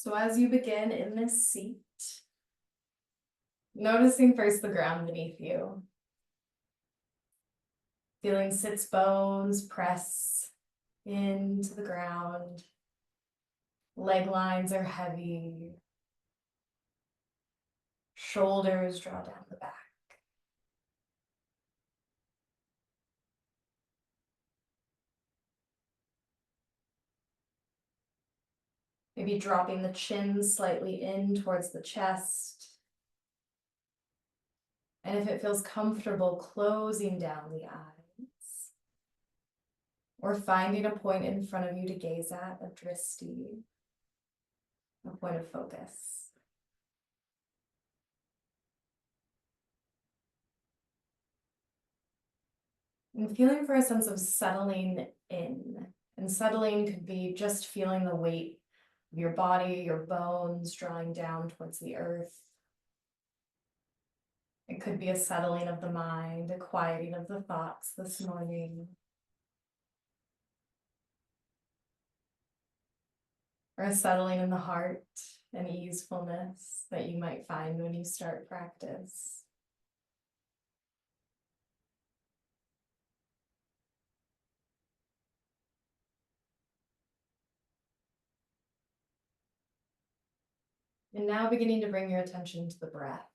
So as you begin in this seat, noticing first the ground beneath you, feeling sits bones press into the ground, leg lines are heavy, shoulders draw down the back. Maybe dropping the chin slightly in towards the chest. And if it feels comfortable, closing down the eyes. Or finding a point in front of you to gaze at, a drishti, a point of focus. And feeling for a sense of settling in. And settling could be just feeling the weight of your body, your bones drawing down towards the earth. It could be a settling of the mind, a quieting of the thoughts this morning. Or a settling in the heart and easefulness that you might find when you start practice. And now beginning to bring your attention to the breath.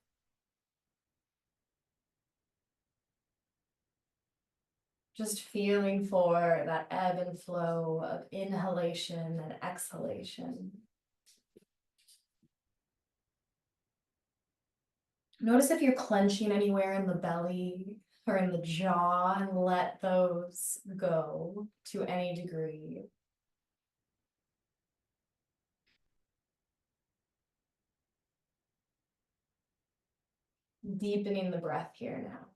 Just feeling for that ebb and flow of inhalation and exhalation. Notice if you're clenching anywhere in the belly or in the jaw, and let those go to any degree. Deepening the breath here now.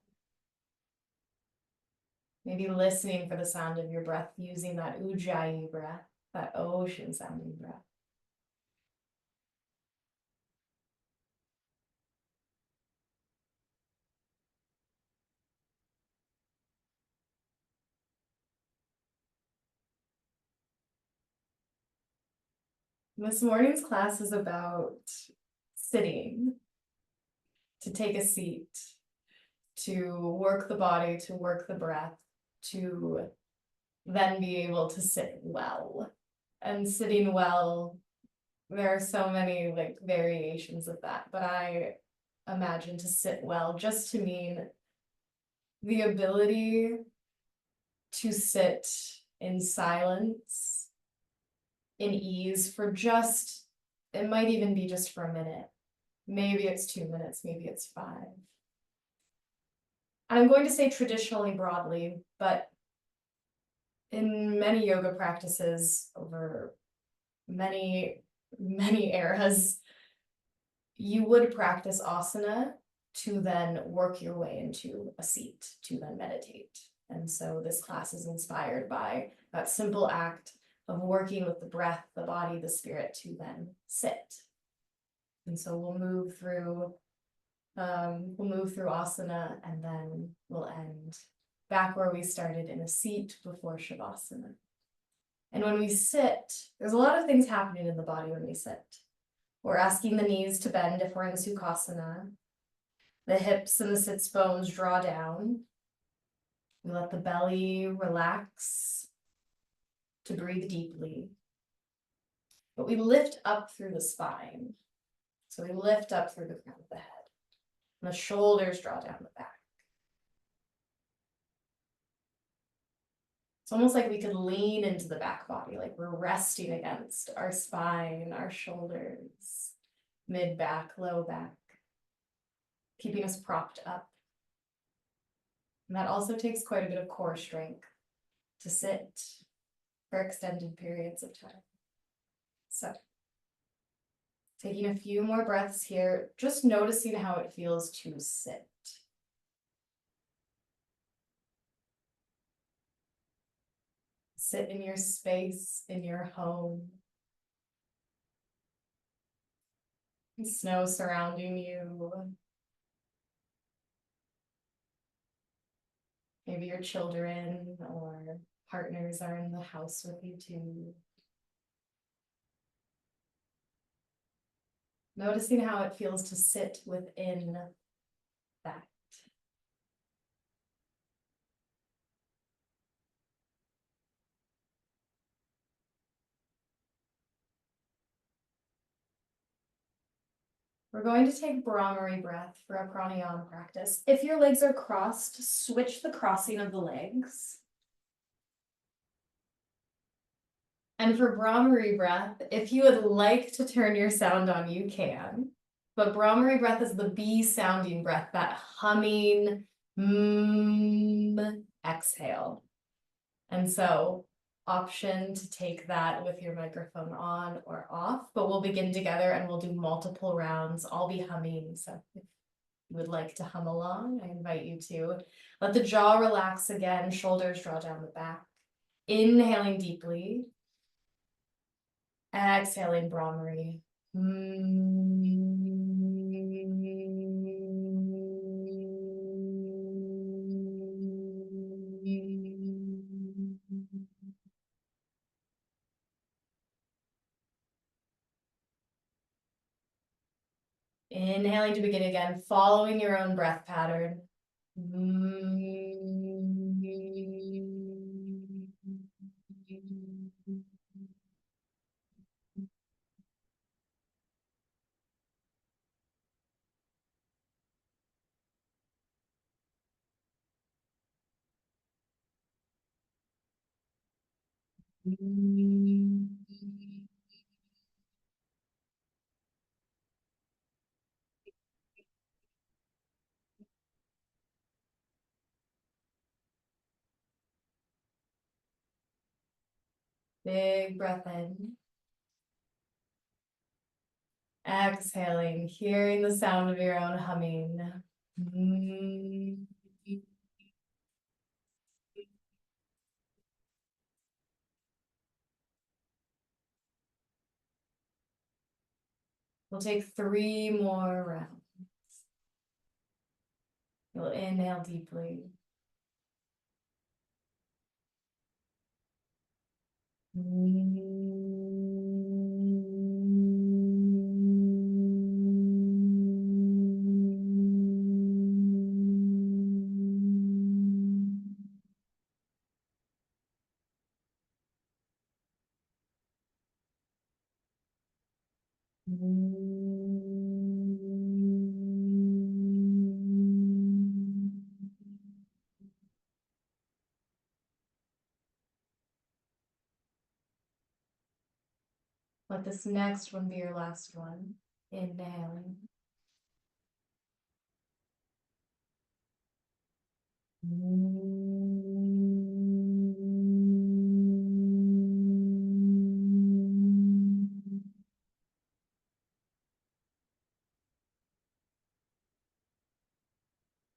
Maybe listening for the sound of your breath, using that ujjayi breath, that ocean sounding breath. This morning's class is about sitting, to take a seat, to work the body, to work the breath, to then be able to sit well. And sitting well, there are so many variations of that, but I imagine to sit well just to mean the ability to sit in silence, in ease for just, it might even be just for a minute. Maybe it's 2 minutes, maybe it's 5. And I'm going to say traditionally broadly, but in many yoga practices over many eras, you would practice asana to then work your way into a seat, to then meditate. And so this class is inspired by that simple act of working with the breath, the body, the spirit to then sit. And so we'll move through asana, and then we'll end back where we started, in a seat before shavasana. And when we sit, there's a lot of things happening in the body when we sit. We're asking the knees to bend if we're in sukhasana. The hips and the sits bones draw down. We let the belly relax to breathe deeply. But we lift up through the spine. So we lift up through the crown of the head. And the shoulders draw down the back. It's almost like we could lean into the back body, like we're resting against our spine, our shoulders, mid back, low back, keeping us propped up. And that also takes quite a bit of core strength to sit for extended periods of time. So, taking a few more breaths here, just noticing how it feels to sit. Sit in your space, in your home. Snow surrounding you. Maybe your children or partners are in the house with you too. Noticing how it feels to sit within that. We're going to take Brahmari breath for a pranayama practice. If your legs are crossed, switch the crossing of the legs. And for Brahmari breath, if you would like to turn your sound on, you can. But Brahmari breath is the B sounding breath, that humming exhale. And so option to take that with your microphone on or off, but we'll begin together and we'll do multiple rounds. I'll be humming, so if you would like to hum along, I invite you to. Let the jaw relax again, shoulders draw down the back. Inhaling deeply. Exhaling Brahmari. Inhaling to begin again, following your own breath pattern. Big breath in. Exhaling, hearing the sound of your own humming. We'll take 3 more rounds. You'll inhale deeply. Let this next one be your last one. Inhaling.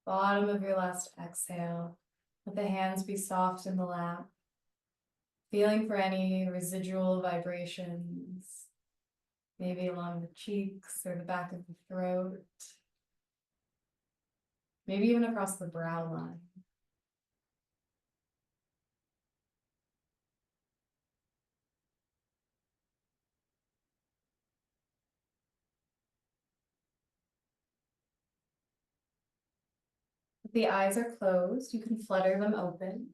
Bottom of your last exhale. Let the hands be soft in the lap. Feeling for any residual vibrations, maybe along the cheeks or the back of the throat, maybe even across the brow line. If the eyes are closed, you can flutter them open.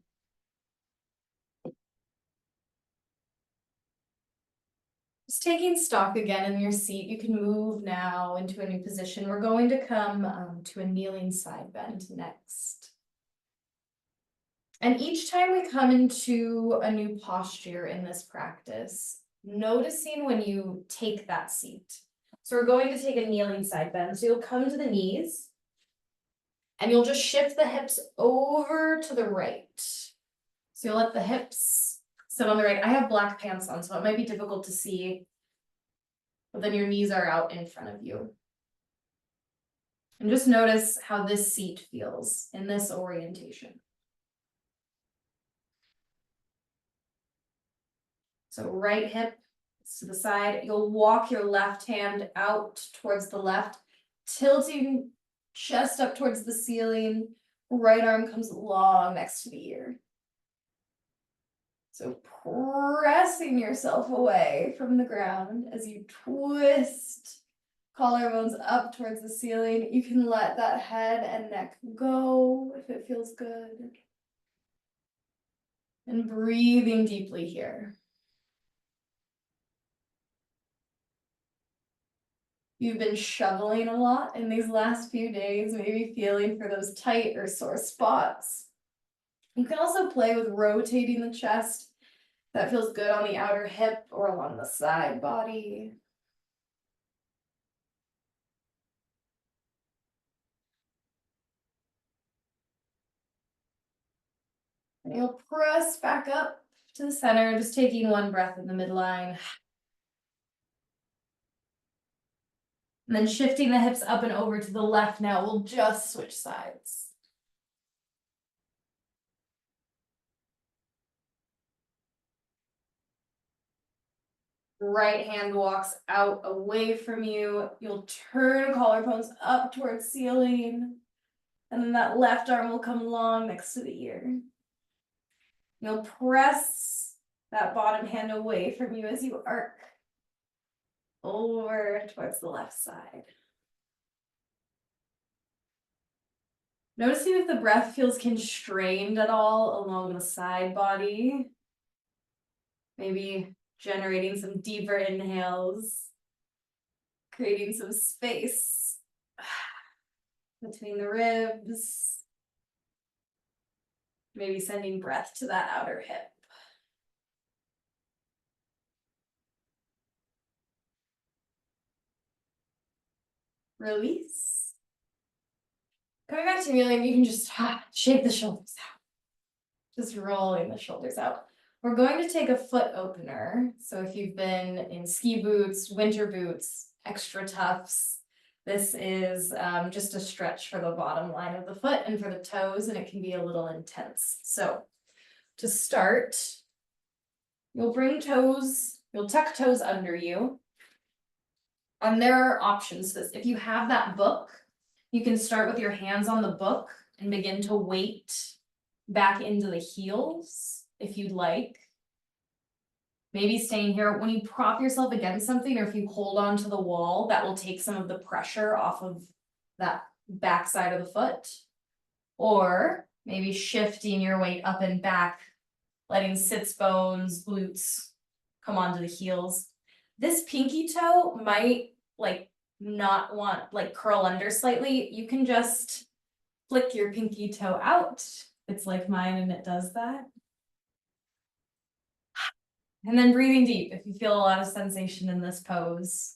Just taking stock again in your seat, you can move now into a new position. We're going to come to a kneeling side bend next. And each time we come into a new posture in this practice, noticing when you take that seat. So we're going to take a kneeling side bend. So you'll come to the knees and you'll just shift the hips over to the right. So you'll let the hips sit on the right. I have black pants on, so it might be difficult to see, but then your knees are out in front of you. And just notice how this seat feels in this orientation. So right hip to the side, you'll walk your left hand out towards the left, tilting chest up towards the ceiling. Right arm comes long next to the ear. So pressing yourself away from the ground as you twist Collarbones up towards the ceiling. You can let that head and neck go if it feels good. And breathing deeply here. You've been shoveling a lot in these last few days, maybe feeling for those tight or sore spots. You can also play with rotating the chest. That feels good on the outer hip or along the side body. And you'll press back up to the center, just taking one breath in the midline. And then shifting the hips up and over to the left now, we'll just switch sides. Right hand walks out away from you. You'll turn collarbones up towards ceiling. And then that left arm will come along next to the ear. You'll press that bottom hand away from you as you arc over towards the left side. Noticing if the breath feels constrained at all along the side body. Maybe generating some deeper inhales, creating some space between the ribs. Maybe sending breath to that outer hip. Release. Coming back to kneeling, you can just shake the shoulders out. Just rolling the shoulders out. We're going to take a foot opener. So if you've been in ski boots, winter boots, extra toughs, this is just a stretch for the bottom line of the foot and for the toes, and it can be a little intense. So to start, you'll tuck toes under you. And there are options to this. If you have that book, you can start with your hands on the book and begin to weight back into the heels if you'd like. Maybe staying here. When you prop yourself against something or if you hold on to the wall, that will take some of the pressure off of that back side of the foot. Or maybe shifting your weight up and back, letting sits bones, glutes come onto the heels. This pinky toe might not want curl under slightly. You can just flick your pinky toe out. It's like mine and it does that. And then breathing deep if you feel a lot of sensation in this pose.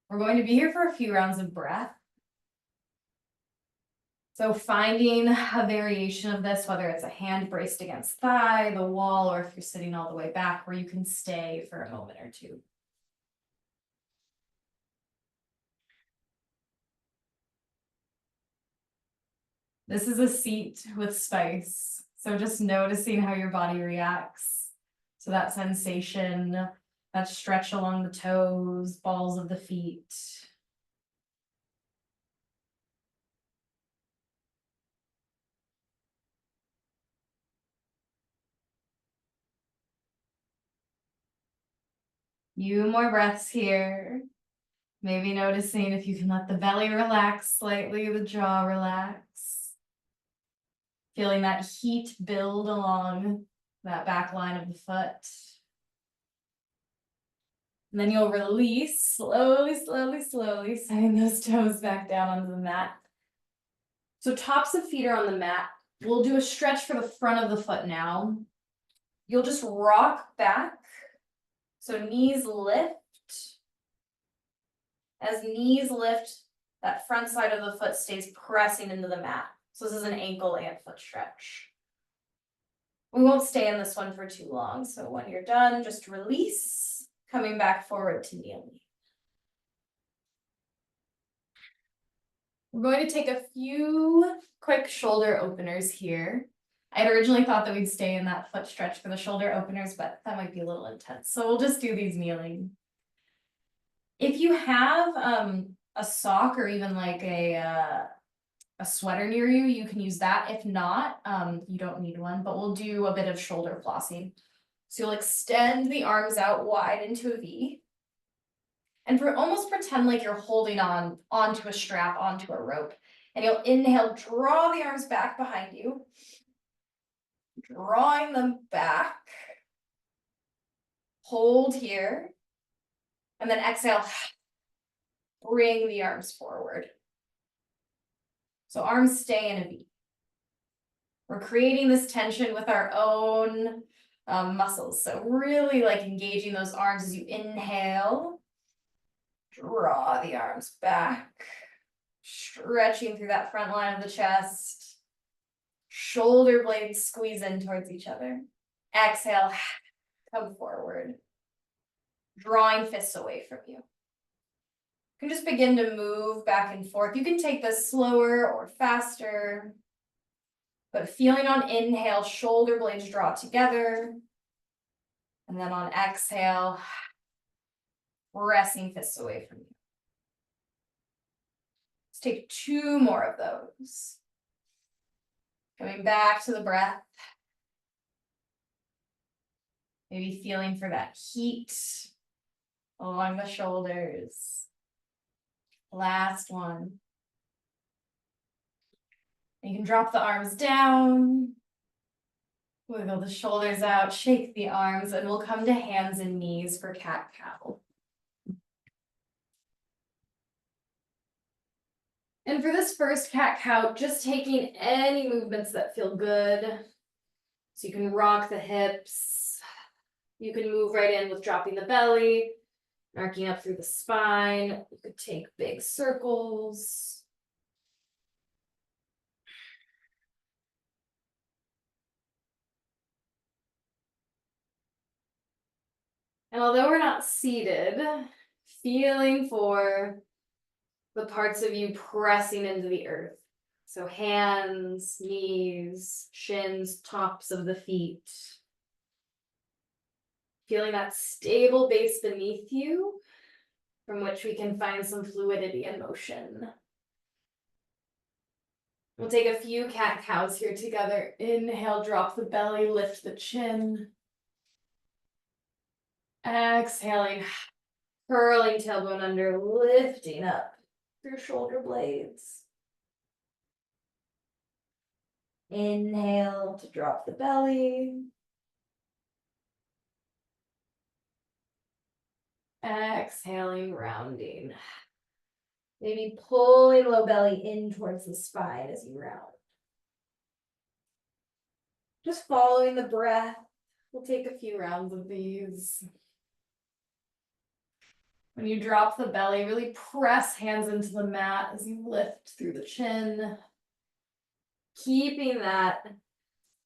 We're going to be here for a few rounds of breath. So finding a variation of this, whether it's a hand braced against thigh, the wall, or if you're sitting all the way back where you can stay for a moment or two. This is a seat with spice. So just noticing how your body reacts to that sensation, that stretch along the toes, balls of the feet. Few more breaths here. Maybe noticing if you can let the belly relax slightly, the jaw relax. Feeling that heat build along that back line of the foot. And then you'll release slowly, slowly, slowly, sending those toes back down onto the mat. So tops of feet are on the mat. We'll do a stretch for the front of the foot now. You'll just rock back. So knees lift. As knees lift, that front side of the foot stays pressing into the mat. So this is an ankle and foot stretch. We won't stay in this one for too long. So when you're done, just release, coming back forward to kneeling. We're going to take a few quick shoulder openers here. I'd originally thought that we'd stay in that foot stretch for the shoulder openers, but that might be a little intense. So we'll just do these kneeling. If you have a sock or even like a sweater near you, you can use that. If not, you don't need one, but we'll do a bit of shoulder flossing. So you'll extend the arms out wide into a V. And almost pretend like you're holding onto a strap, onto a rope. And you'll inhale, draw the arms back behind you, drawing them back. Hold here. And then exhale, bring the arms forward. So arms stay in a V. We're creating this tension with our own muscles. So really like engaging those arms as you inhale. Draw the arms back. Stretching through that front line of the chest. Shoulder blades squeeze in towards each other. Exhale, come forward. Drawing fists away from you. You can just begin to move back and forth. You can take this slower or faster. But feeling on inhale, shoulder blades draw together. And then on exhale, pressing fists away from you. Let's take 2 more of those. Coming back to the breath. Maybe feeling for that heat along the shoulders. Last one. You can drop the arms down. Wiggle the shoulders out, shake the arms, and we'll come to hands and knees for cat-cow. And for this first cat-cow, just taking any movements that feel good. So you can rock the hips. You can move right in with dropping the belly, arcing up through the spine. You could take big circles. And although we're not seated, feeling for the parts of you pressing into the earth. So hands, knees, shins, tops of the feet. Feeling that stable base beneath you from which we can find some fluidity and motion. We'll take a few cat-cows here together. Inhale, drop the belly, lift the chin. Exhaling, curling tailbone under, lifting up through shoulder blades. Inhale to drop the belly. Exhaling, rounding. Maybe pulling low belly in towards the spine as you round. Just following the breath. We'll take a few rounds of these. When you drop the belly, really press hands into the mat as you lift through the chin. Keeping that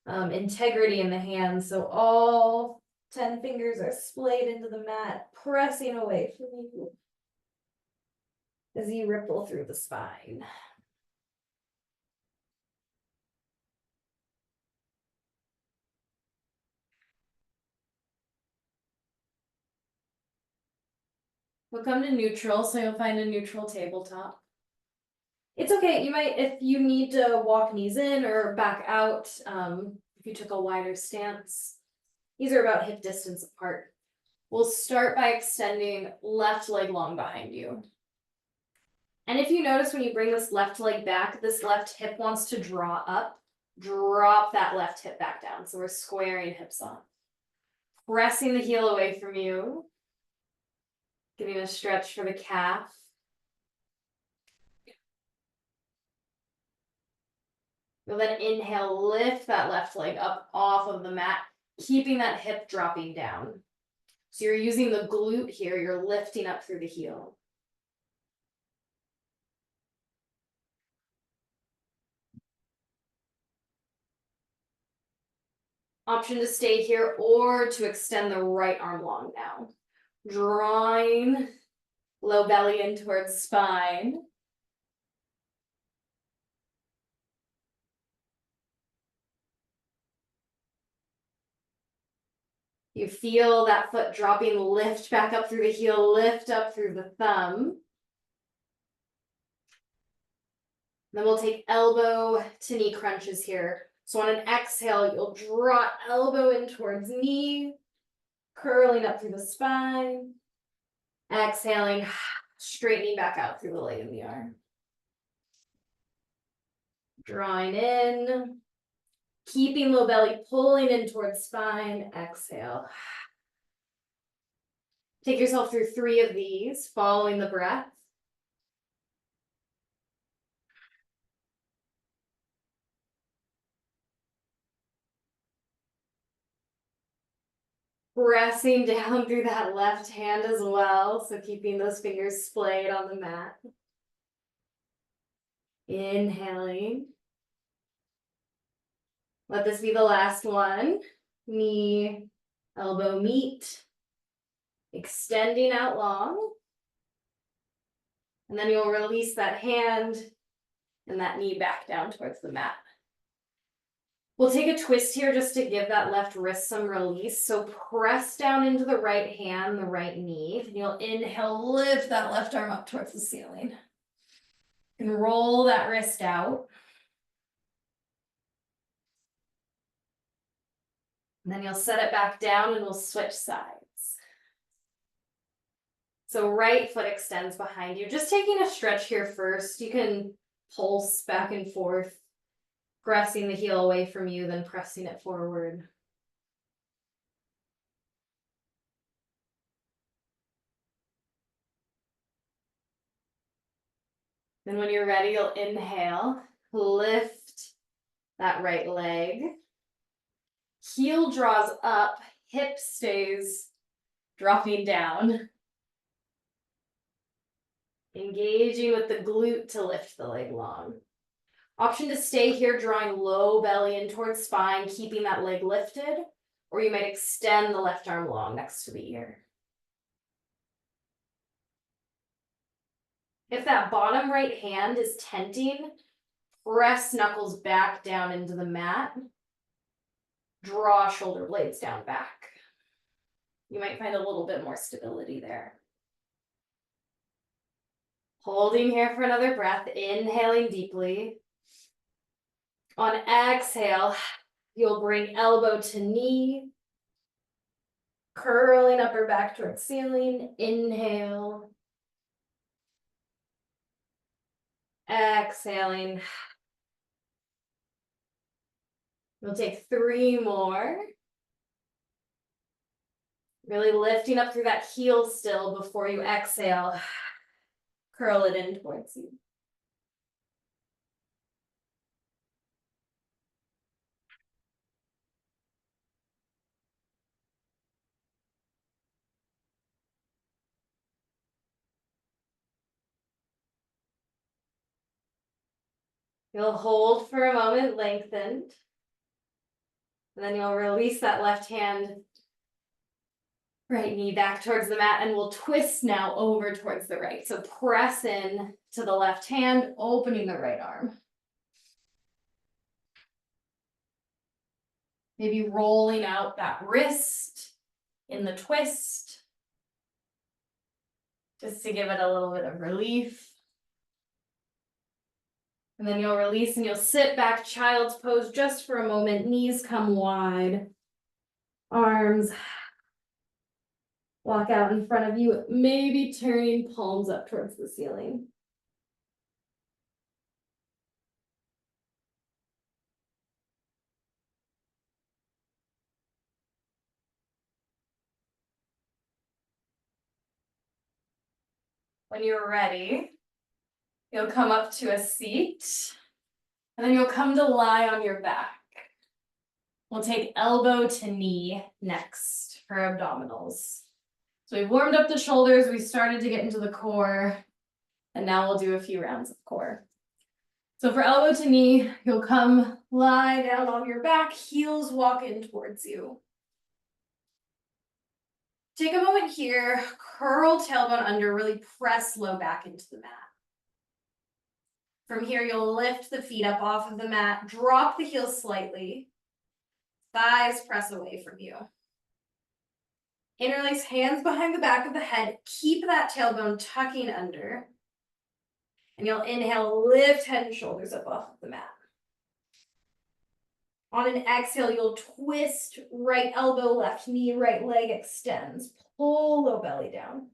integrity in the hands, so all 10 fingers are splayed into the mat, pressing away from you as you ripple through the spine. We'll come to neutral, so you'll find a neutral tabletop. It's okay, you might, if you need to walk knees in or back out, if you took a wider stance, these are about hip distance apart. We'll start by extending left leg long behind you. And if you notice when you bring this left leg back, this left hip wants to draw up, drop that left hip back down. So we're squaring hips off. Pressing the heel away from you. Getting a stretch for the calf. You'll then inhale, lift that left leg up off of the mat, keeping that hip dropping down. So you're using the glute here, you're lifting up through the heel. Option to stay here or to extend the right arm long now. Drawing low belly in towards spine. You feel that foot dropping, lift back up through the heel, lift up through the thumb. Then we'll take elbow to knee crunches here. So on an exhale, you'll draw elbow in towards knee, curling up through the spine. Exhaling, straightening back out through the leg and the arm. Drawing in, keeping low belly, pulling in towards spine. Exhale. Take yourself through 3 of these, following the breath. Pressing down through that left hand as well, so keeping those fingers splayed on the mat. Inhaling. Let this be the last one. Knee, elbow meet. Extending out long. And then you'll release that hand and that knee back down towards the mat. We'll take a twist here just to give that left wrist some release. So press down into the right hand, the right knee. And you'll inhale, lift that left arm up towards the ceiling. And roll that wrist out. And then you'll set it back down and we'll switch sides. So right foot extends behind you. Just taking a stretch here first. You can pulse back and forth, pressing the heel away from you, then pressing it forward. Then when you're ready, you'll inhale, lift that right leg. Heel draws up, hip stays dropping down. Engaging with the glute to lift the leg long. Option to stay here, drawing low belly in towards spine, keeping that leg lifted, or you might extend the left arm long next to the ear. If that bottom right hand is tenting, press knuckles back down into the mat. Draw shoulder blades down back. You might find a little bit more stability there. Holding here for another breath, inhaling deeply. On exhale, you'll bring elbow to knee, curling upper back towards ceiling. Inhale. Exhaling. We'll take 3 more. Really lifting up through that heel still before you exhale. Curl it in towards you. You'll hold for a moment, lengthened. And then you'll release that left hand, right knee back towards the mat, and we'll twist now over towards the right. So press in to the left hand, opening the right arm. Maybe rolling out that wrist in the twist, just to give it a little bit of relief. And then you'll release and you'll sit back, child's pose just for a moment. Knees come wide. Arms walk out in front of you, maybe turning palms up towards the ceiling. When you're ready, you'll come up to a seat, and then you'll come to lie on your back. We'll take elbow to knee next for abdominals. So we've warmed up the shoulders, we started to get into the core, and now we'll do a few rounds of core. So for elbow to knee, you'll come lie down on your back, heels walk in towards you. Take a moment here, curl tailbone under, really press low back into the mat. From here, you'll lift the feet up off of the mat, drop the heels slightly, thighs press away from you. Interlace hands behind the back of the head, keep that tailbone tucking under. And you'll inhale, lift head and shoulders up off of the mat. On an exhale, you'll twist right elbow, left knee, right leg extends. Pull low belly down.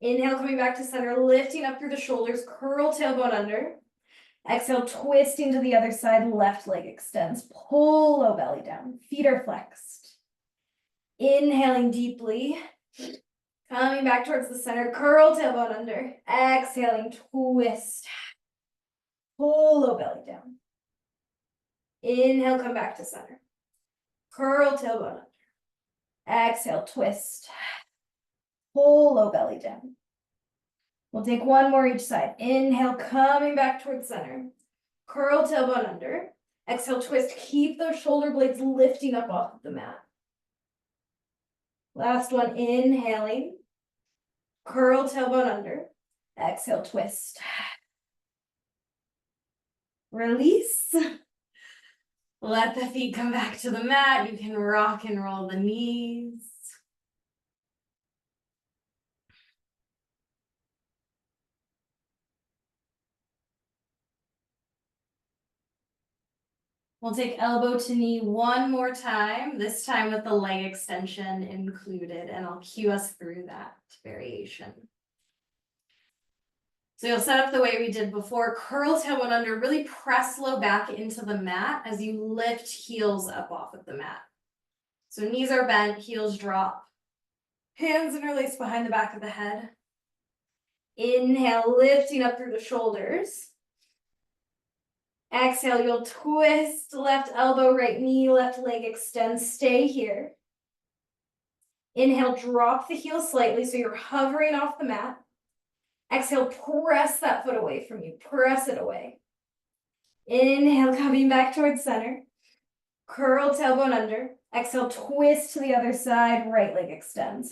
Inhale, coming back to center, lifting up through the shoulders, curl tailbone under. Exhale, twisting to the other side, left leg extends, pull low belly down, feet are flexed. Inhaling deeply, coming back towards the center, curl tailbone under. Exhaling, twist, pull low belly down. Inhale, come back to center. Curl tailbone under. Exhale, twist, pull low belly down. We'll take one more each side. Inhale, coming back towards center. Curl tailbone under. Exhale, twist. Keep those shoulder blades lifting up off of the mat. Last one, inhaling. Curl tailbone under. Exhale, twist. Release. Let the feet come back to the mat. You can rock and roll the knees. We'll take elbow to knee one more time, this time with the leg extension included, and I'll cue us through that variation. So you'll set up the way we did before, curl tailbone under, really press low back into the mat as you lift heels up off of the mat. So knees are bent, heels drop, hands interlace behind the back of the head. Inhale, lifting up through the shoulders. Exhale, you'll twist left elbow, right knee, left leg extend, stay here. Inhale, drop the heel slightly so you're hovering off the mat. Exhale, press that foot away from you, press it away. Inhale, coming back towards center. Curl tailbone under. Exhale, twist to the other side, right leg extends.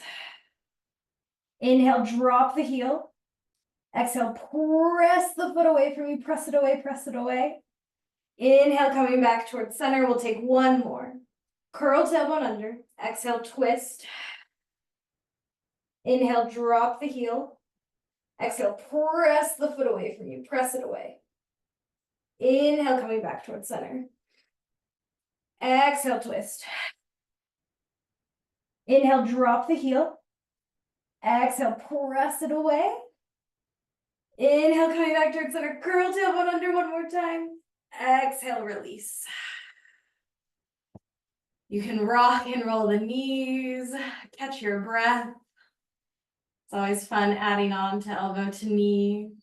Inhale, drop the heel. Exhale, press the foot away from you, press it away, press it away. Inhale, coming back towards center. We'll take one more. Curl tailbone under. Exhale, twist. Inhale, drop the heel. Exhale, press the foot away from you. Press it away. Inhale, coming back towards center. Exhale, twist. Inhale, drop the heel. Exhale, press it away. Inhale, coming back towards center. Curl tailbone under one more time. Exhale, release. You can rock and roll the knees, catch your breath. It's always fun adding on to elbow to knee.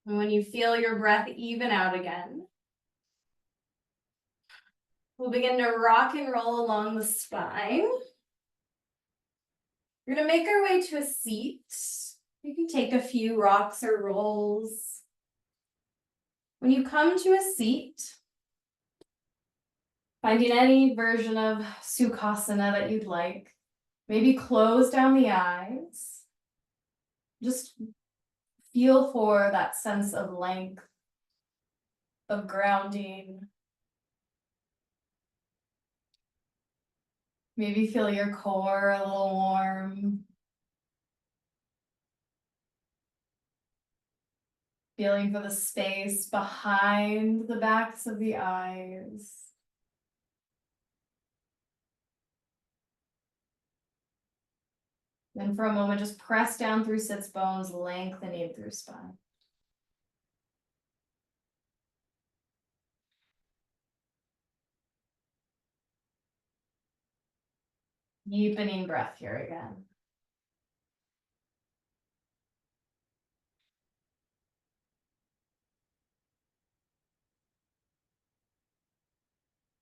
And when you feel your breath even out again, we'll begin to rock and roll along the spine. We're going to make our way to a seat. You can take a few rocks or rolls. When you come to a seat, finding any version of Sukhasana that you'd like, maybe close down the eyes. Just feel for that sense of length, of grounding. Maybe feel your core a little warm. Feeling for the space behind the backs of the eyes. Then for a moment, just press down through sits bones, lengthening through spine. Deepening breath here again.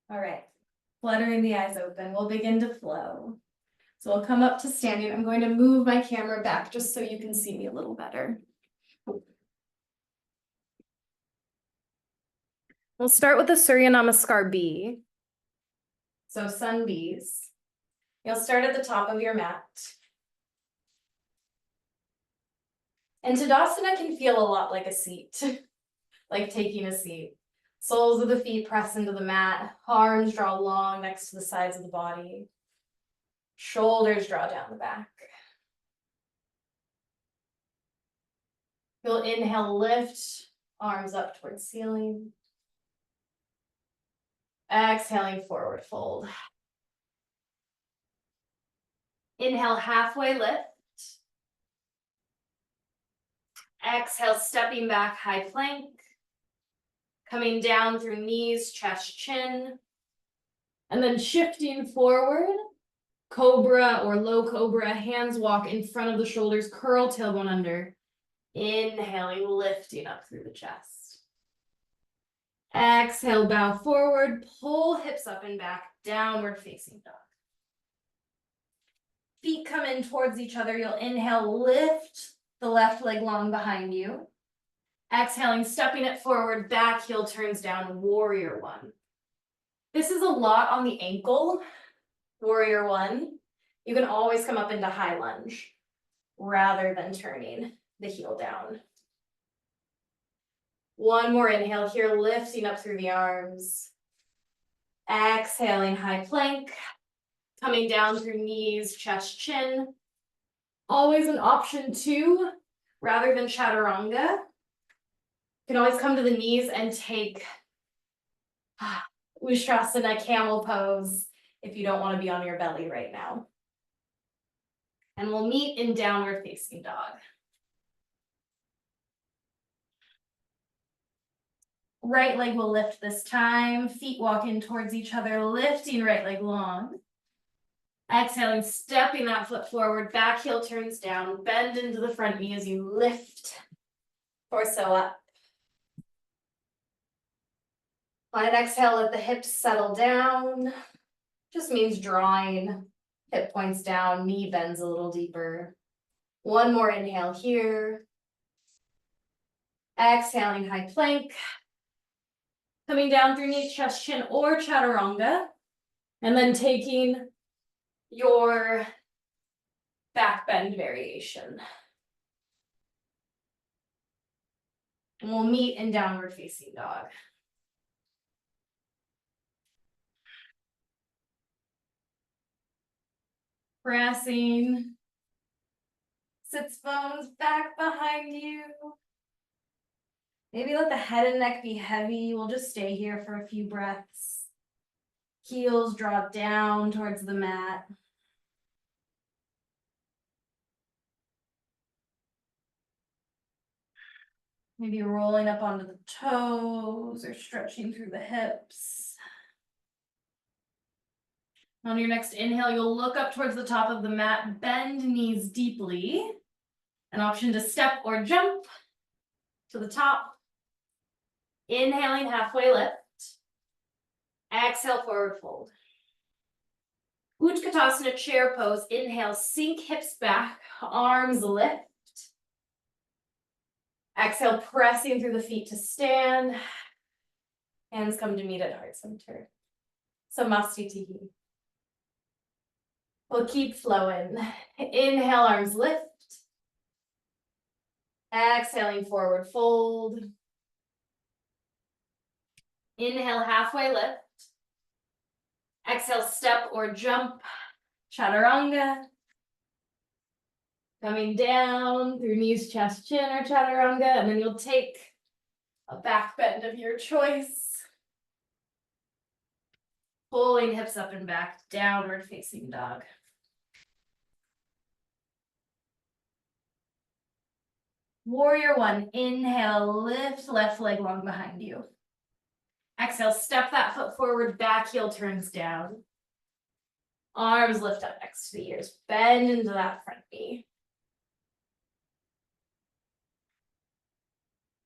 All right, fluttering the eyes open, we'll begin to flow. So we'll come up to standing. I'm going to move my camera back just so you can see me a little better. We'll start with the Surya Namaskar B. So sun Bs. You'll start at the top of your mat. And Tadasana can feel a lot like a seat, like taking a seat. Soles of the feet press into the mat, arms draw long next to the sides of the body. Shoulders draw down the back. You'll inhale, lift, arms up towards ceiling. Exhaling, forward fold. Inhale, halfway lift. Exhale, stepping back, high plank. Coming down through knees, chest, chin. And then shifting forward, cobra or low cobra, hands walk in front of the shoulders, curl tailbone under. Inhaling, lifting up through the chest. Exhale, bow forward, pull hips up and back, downward facing dog. Feet come in towards each other. You'll inhale, lift the left leg long behind you. Exhaling, stepping it forward, back heel turns down, warrior one. This is a lot on the ankle, warrior one. You can always come up into high lunge rather than turning the heel down. One more inhale here, lifting up through the arms. Exhaling, high plank. Coming down through knees, chest, chin. Always an option too, rather than chaturanga. You can always come to the knees and take Ustrasana, camel pose, if you don't want to be on your belly right now. And we'll meet in downward facing dog. Right leg will lift this time, feet walk in towards each other, lifting right leg long. Exhaling, stepping that foot forward, back heel turns down, bend into the front knee as you lift torso up. On an exhale, let the hips settle down. Just means drawing hip points down, knee bends a little deeper. One more inhale here. Exhaling, high plank. Coming down through knees, chest, chin, or chaturanga. And then taking your back bend variation. And we'll meet in downward facing dog. Pressing. Sits bones back behind you. Maybe let the head and neck be heavy. We'll just stay here for a few breaths. Heels drop down towards the mat. Maybe rolling up onto the toes or stretching through the hips. On your next inhale, you'll look up towards the top of the mat, bend knees deeply. An option to step or jump to the top. Inhaling, halfway lift. Exhale, forward fold. Utkatasana, chair pose. Inhale, sink hips back, arms lift. Exhale, pressing through the feet to stand. Hands come to meet at heart center. Samastitihi. We'll keep flowing. Inhale, arms lift. Exhaling, forward fold. Inhale, halfway lift. Exhale, step or jump, chaturanga. Coming down through knees, chest, chin, or chaturanga, and then you'll take a back bend of your choice. Pulling hips up and back, downward facing dog. Warrior one, inhale, lift left leg long behind you. Exhale, step that foot forward, back heel turns down. Arms lift up next to the ears, bend into that front knee.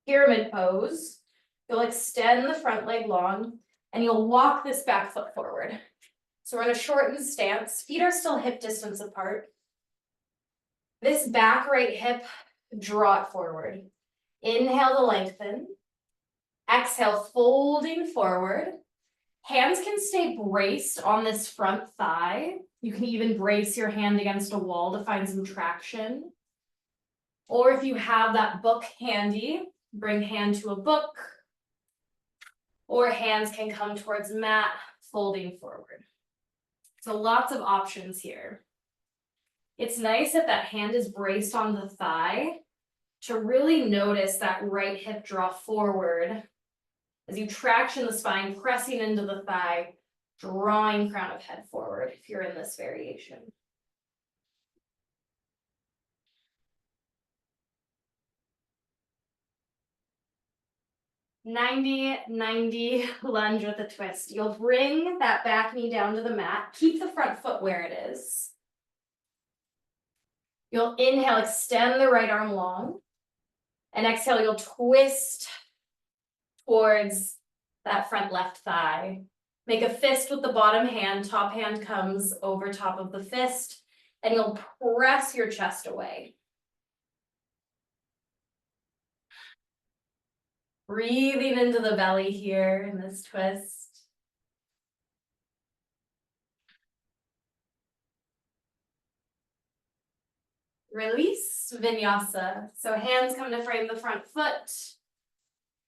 Pyramid pose. You'll extend the front leg long and you'll walk this back foot forward. So we're in a shortened stance. Feet are still hip distance apart. This back right hip, draw it forward. Inhale to lengthen. Exhale, folding forward. Hands can stay braced on this front thigh. You can even brace your hand against a wall to find some traction. Or if you have that book handy, bring hand to a book. Or hands can come towards mat, folding forward. So lots of options here. It's nice if that hand is braced on the thigh to really notice that right hip draw forward as you traction the spine, pressing into the thigh, drawing crown of head forward if you're in this variation. 90 lunge with a twist. You'll bring that back knee down to the mat. Keep the front foot where it is. You'll inhale, extend the right arm long. And exhale, you'll twist towards that front left thigh. Make a fist with the bottom hand. Top hand comes over top of the fist. And you'll press your chest away. Breathing into the belly here in this twist. Release, vinyasa. So hands come to frame the front foot.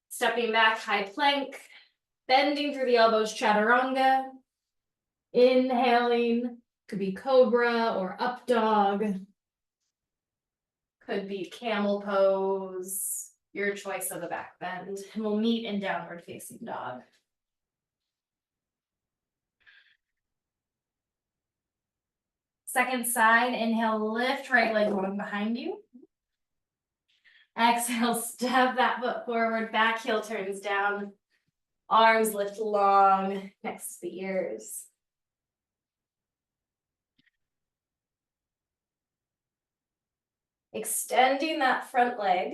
Stepping back, high plank. Bending through the elbows, chaturanga. Inhaling, could be cobra or up dog. Could be camel pose. Your choice of the back bend. And we'll meet in downward facing dog. Second side, inhale, lift right leg long behind you. Exhale, step that foot forward, back heel turns down. Arms lift long next to the ears. Extending that front leg,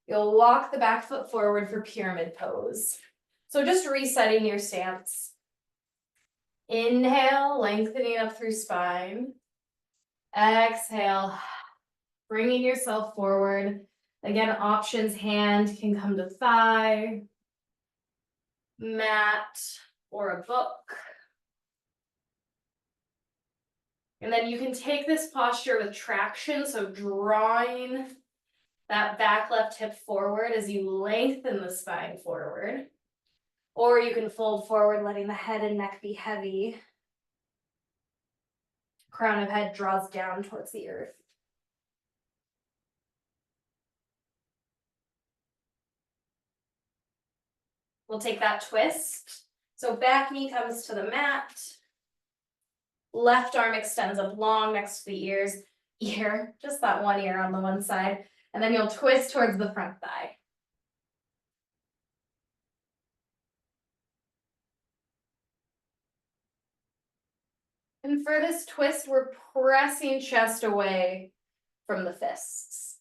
you'll walk the back foot forward for pyramid pose. So just resetting your stance. Inhale, lengthening up through spine. Exhale, bringing yourself forward. Again, options, hand can come to thigh, mat, or a book. And then you can take this posture with traction, so drawing that back left hip forward as you lengthen the spine forward. Or you can fold forward, letting the head and neck be heavy. Crown of head draws down towards the earth. We'll take that twist. So back knee comes to the mat. Left arm extends up long next to the ear, just that one ear on the one side. And then you'll twist towards the front thigh. And for this twist, we're pressing chest away from the fists.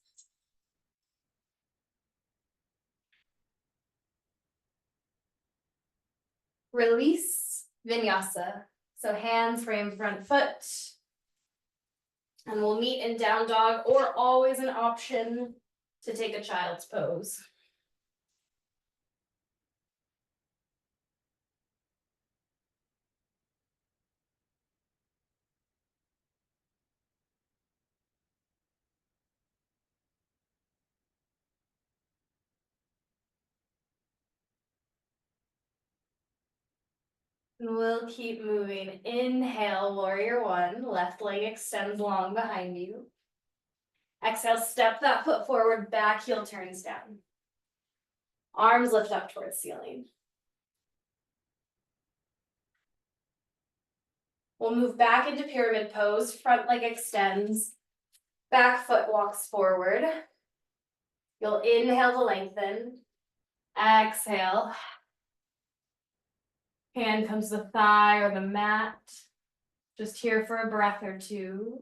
Release, vinyasa. So hands frame front foot. And we'll meet in down dog, or always an option to take a child's pose. And we'll keep moving. Inhale, warrior one. Left leg extends long behind you. Exhale, step that foot forward, back heel turns down. Arms lift up towards ceiling. We'll move back into pyramid pose. Front leg extends. Back foot walks forward. You'll inhale to lengthen. Exhale. Hand comes to the thigh or the mat. Just here for a breath or two.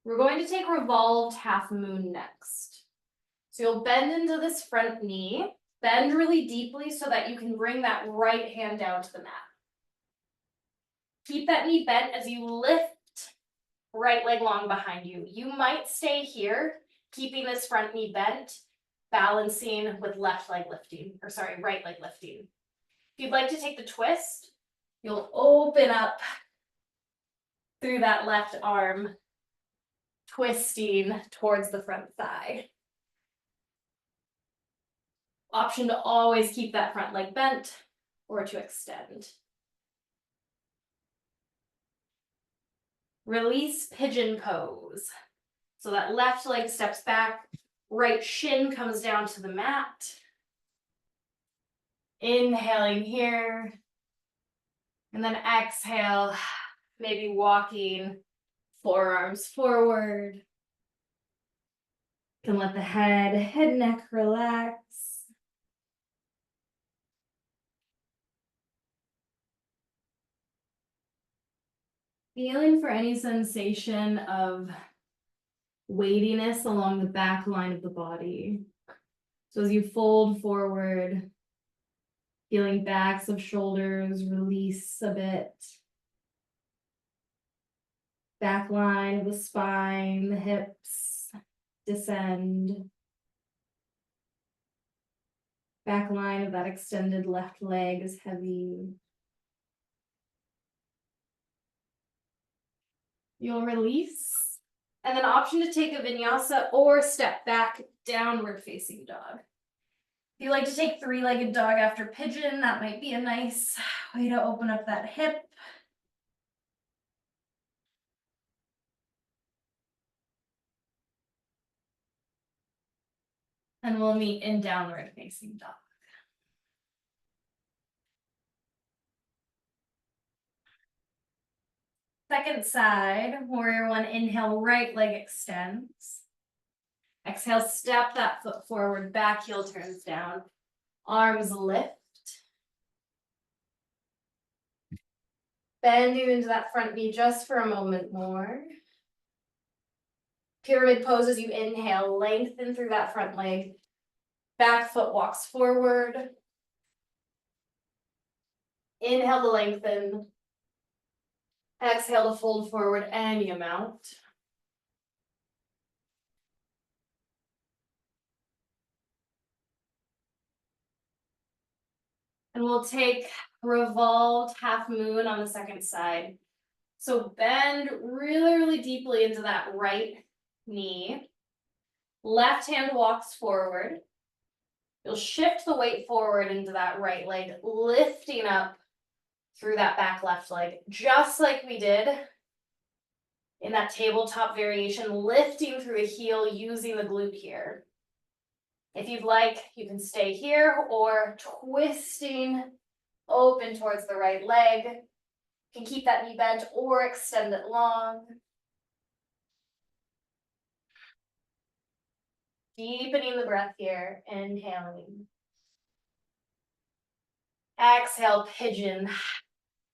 We're going to take revolved half moon next. So you'll bend into this front knee. Bend really deeply so that you can bring that right hand down to the mat. Keep that knee bent as you lift right leg long behind you. You might stay here, keeping this front knee bent, balancing with right leg lifting. If you'd like to take the twist, you'll open up through that left arm, twisting towards the front thigh. Option to always keep that front leg bent or to extend. Release pigeon pose. So that left leg steps back, right shin comes down to the mat. Inhaling here. And then exhale, maybe walking forearms forward. can let the head, neck relax. Feeling for any sensation of weightiness along the back line of the body. So as you fold forward, feeling backs of shoulders release a bit. Back line of the spine, the hips descend. Back line of that extended left leg is heavy. You'll release. And then option to take a vinyasa or step back, downward facing dog. If you like to take three-legged dog after pigeon, that might be a nice way to open up that hip. And we'll meet in downward facing dog. Second side, warrior one, inhale, right leg extends. Exhale, step that foot forward, back heel turns down. Arms lift. Bending into that front knee just for a moment more. Pyramid pose as you inhale, lengthen through that front leg. Back foot walks forward. Inhale to lengthen. Exhale to fold forward any amount. And we'll take revolved half moon on the second side. So bend really, really deeply into that right knee. Left hand walks forward. You'll shift the weight forward into that right leg, lifting up through that back left leg, just like we did in that tabletop variation, lifting through the heel using the glute here. If you'd like, you can stay here or twisting open towards the right leg. You can keep that knee bent or extend it long. Deepening the breath here, inhaling. Exhale, pigeon.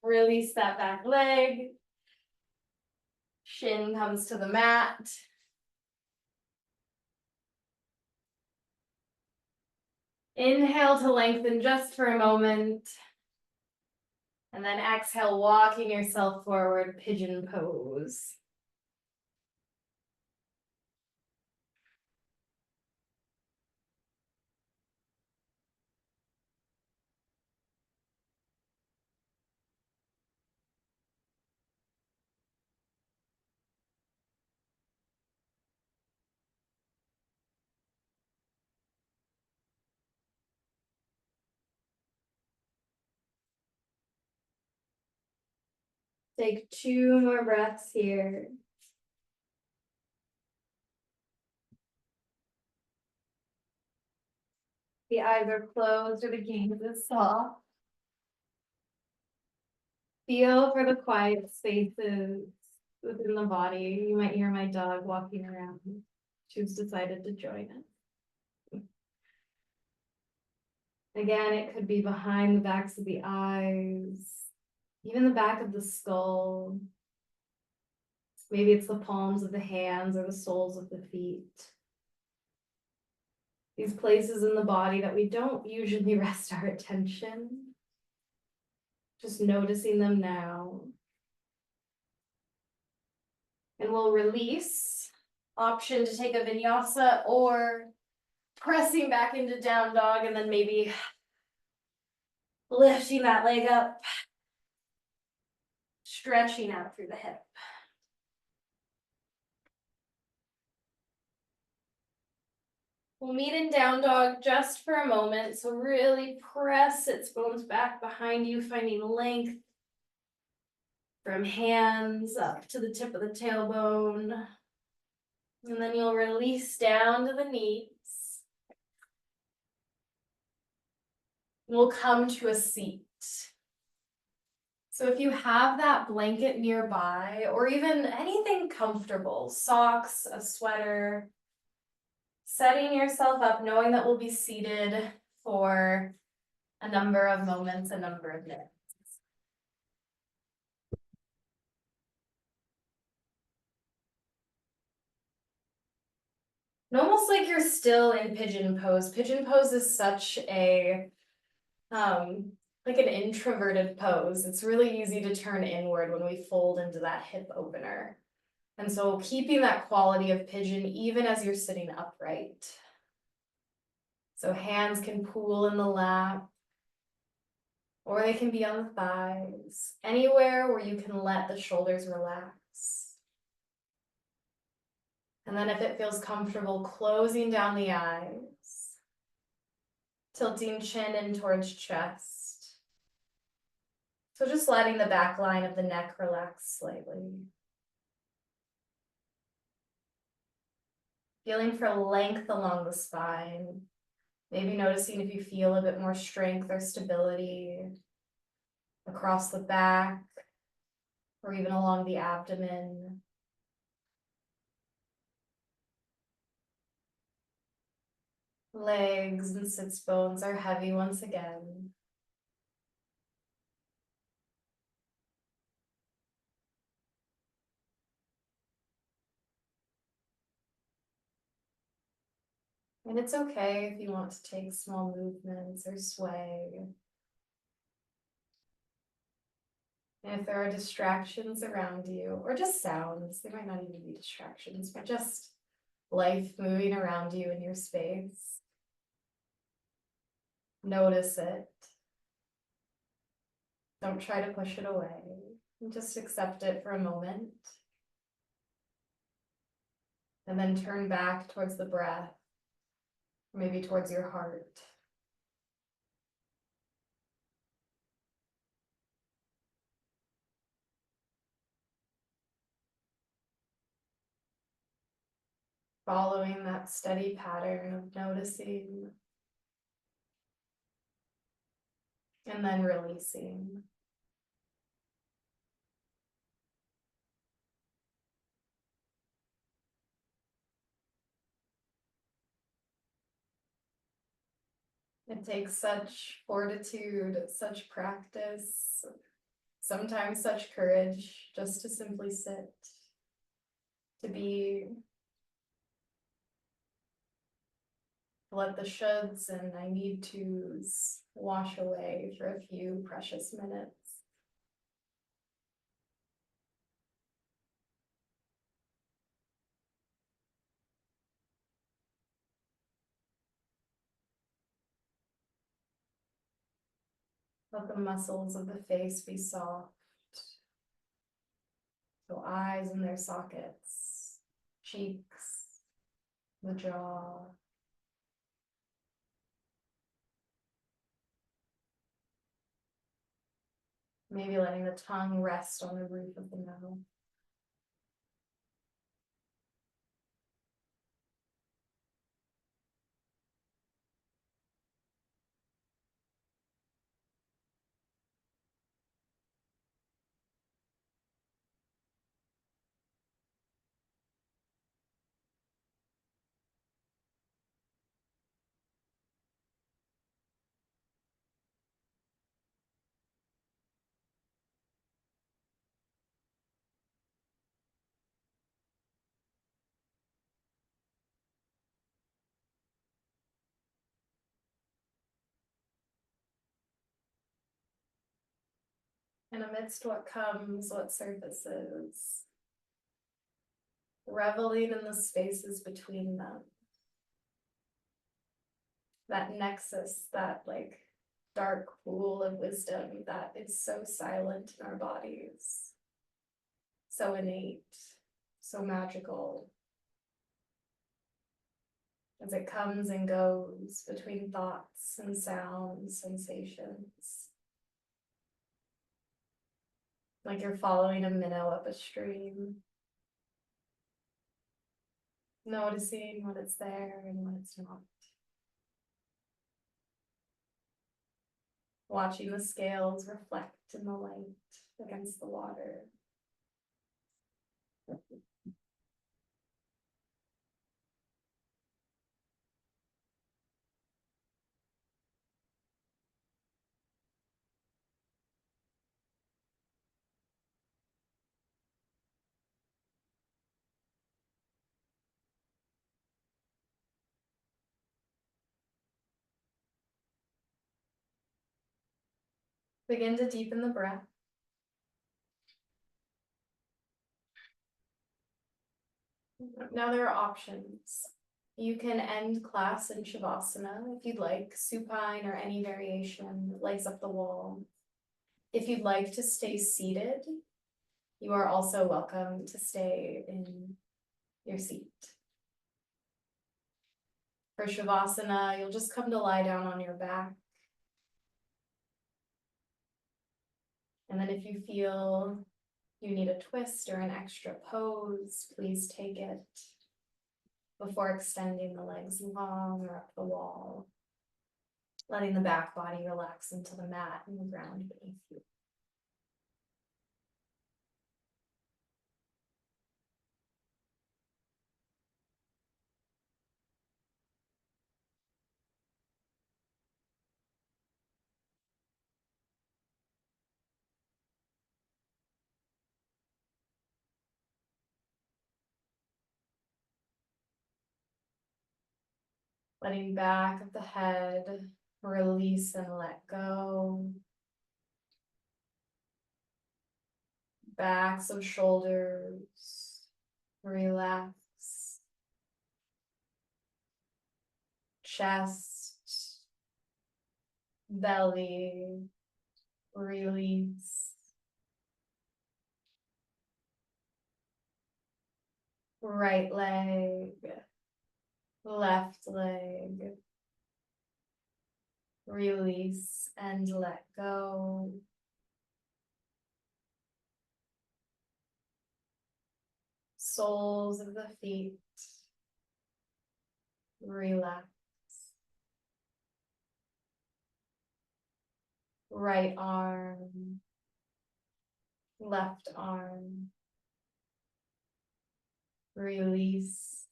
Release that back leg. Shin comes to the mat. Inhale to lengthen just for a moment. And then exhale, walking yourself forward, pigeon pose. Take 2 more breaths here. The eyes are closed or the gaze is soft. Feel for the quiet spaces within the body. You might hear my dog walking around. She's decided to join us. Again, it could be behind the backs of the eyes, even the back of the skull. Maybe it's the palms of the hands or the soles of the feet. These places in the body that we don't usually rest our attention. Just noticing them now. And we'll release. Option to take a vinyasa or pressing back into down dog and then maybe lifting that leg up, stretching out through the hip. We'll meet in down dog just for a moment. So really press its bones back behind you, finding length from hands up to the tip of the tailbone. And then you'll release down to the knees. We'll come to a seat. So if you have that blanket nearby, or even anything comfortable, socks, a sweater, setting yourself up, knowing that we'll be seated for a number of moments, a number of minutes. And almost like you're still in pigeon pose. Pigeon pose is such a like an introverted pose. It's really easy to turn inward when we fold into that hip opener. And so keeping that quality of pigeon even as you're sitting upright. So hands can pool in the lap, or they can be on the thighs, anywhere where you can let the shoulders relax. And then if it feels comfortable, closing down the eyes, tilting chin in towards chest. So just letting the back line of the neck relax slightly. Feeling for length along the spine. Maybe noticing if you feel a bit more strength or stability across the back or even along the abdomen. Legs and sits bones are heavy once again. And it's okay if you want to take small movements or sway. And if there are distractions around you, or just sounds, they might not even be distractions, but just life moving around you in your space. Notice it. Don't try to push it away. Just accept it for a moment. And then turn back towards the breath, maybe towards your heart. Following that steady pattern of noticing and then releasing. It takes such fortitude, such practice, sometimes such courage just to simply sit, to be, let the shoulds and I need tos wash away for a few precious minutes. Let the muscles of the face be soft. So eyes in their sockets, cheeks, the jaw. Maybe letting the tongue rest on the roof of the mouth. And amidst what comes, what surfaces, reveling in the spaces between them. That nexus, that like dark pool of wisdom that is so silent in our bodies, so innate, so magical. As it comes and goes between thoughts and sounds, sensations. Like you're following a minnow up a stream. Noticing when it's there and when it's not. Watching the scales reflect in the light against the water. Begin to deepen the breath. Now there are options. You can end class in Shavasana if you'd like, supine or any variation, legs up the wall. If you'd like to stay seated, you are also welcome to stay in your seat. For Shavasana, you'll just come to lie down on your back. And then if you feel you need a twist or an extra pose, please take it before extending the legs long or up the wall, letting the back body relax into the mat and the ground beneath you. Letting back of the head, release and let go. Backs of shoulders, relax. Chest, belly, release. Right leg, left leg. Release and let go. Soles of the feet, relax. Right arm, left arm. Release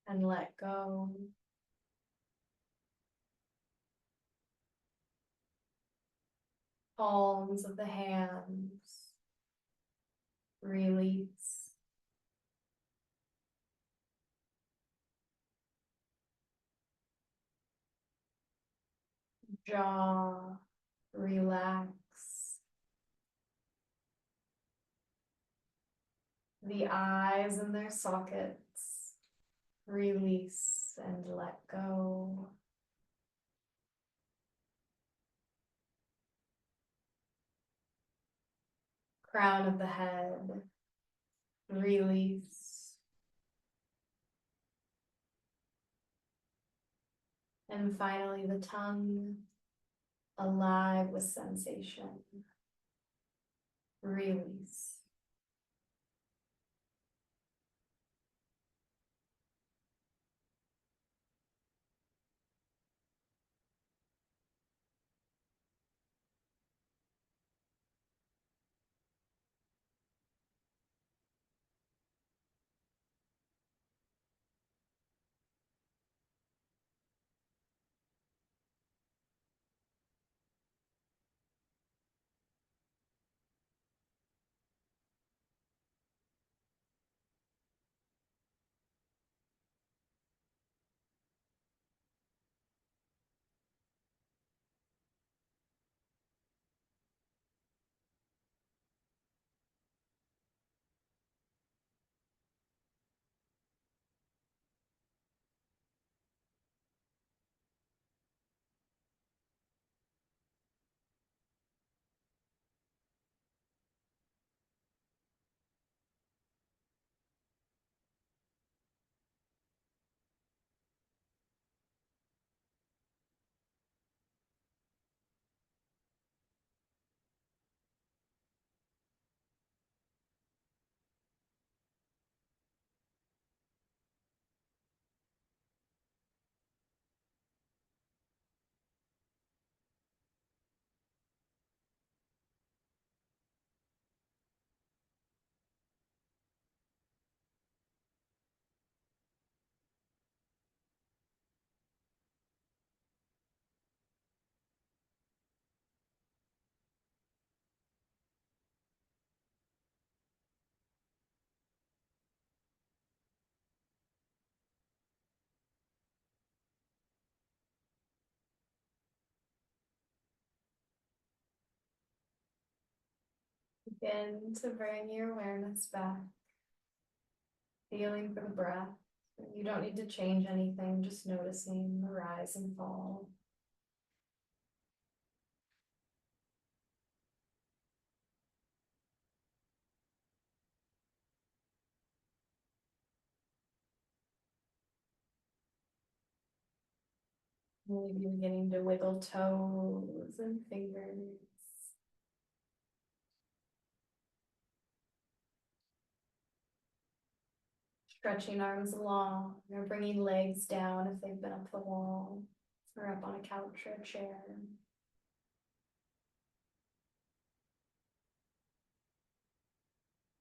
and let go. Palms of the hands, release. Jaw, relax. The eyes in their sockets, release and let go. Crown of the head, release. And finally, the tongue, alive with sensation, release. Begin to bring your awareness back, feeling for the breath. You don't need to change anything, just noticing the rise and fall. Maybe beginning to wiggle toes and fingers. Stretching arms long, or bringing legs down if they've been up the wall, or up on a couch or a chair.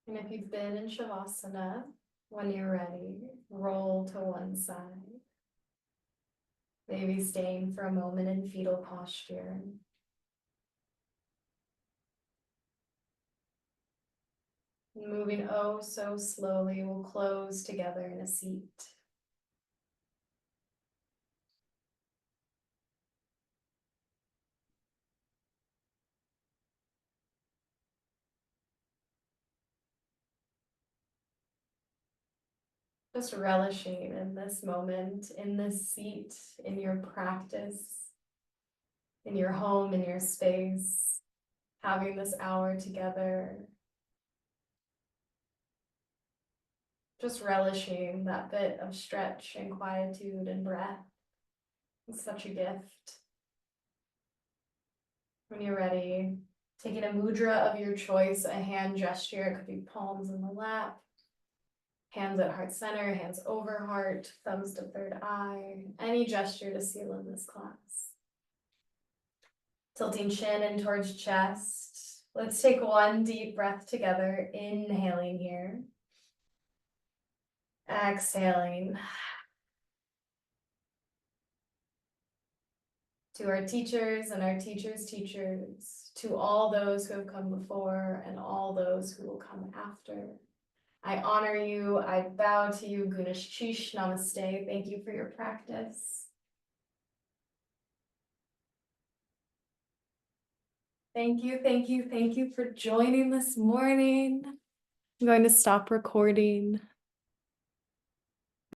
And if you've been in Shavasana, when you're ready, roll to one side. Maybe staying for a moment in fetal posture. Moving oh so slowly, we'll close together in a seat. Just relishing in this moment, in this seat, in your practice, in your home, in your space, having this hour together. Just relishing that bit of stretch and quietude and breath. It's such a gift. When you're ready, taking a mudra of your choice, a hand gesture, it could be palms in the lap, hands at heart center, hands over heart, thumbs to third eye, any gesture to seal in this class. Tilting chin in towards chest. Let's take one deep breath together, inhaling here. Exhaling. To our teachers and our teachers' teachers, to all those who have come before and all those who will come after. I honor you, I bow to you, Gunesh Chish, Namaste. Thank you for your practice. Thank you, thank you, thank you for joining this morning. I'm going to stop recording.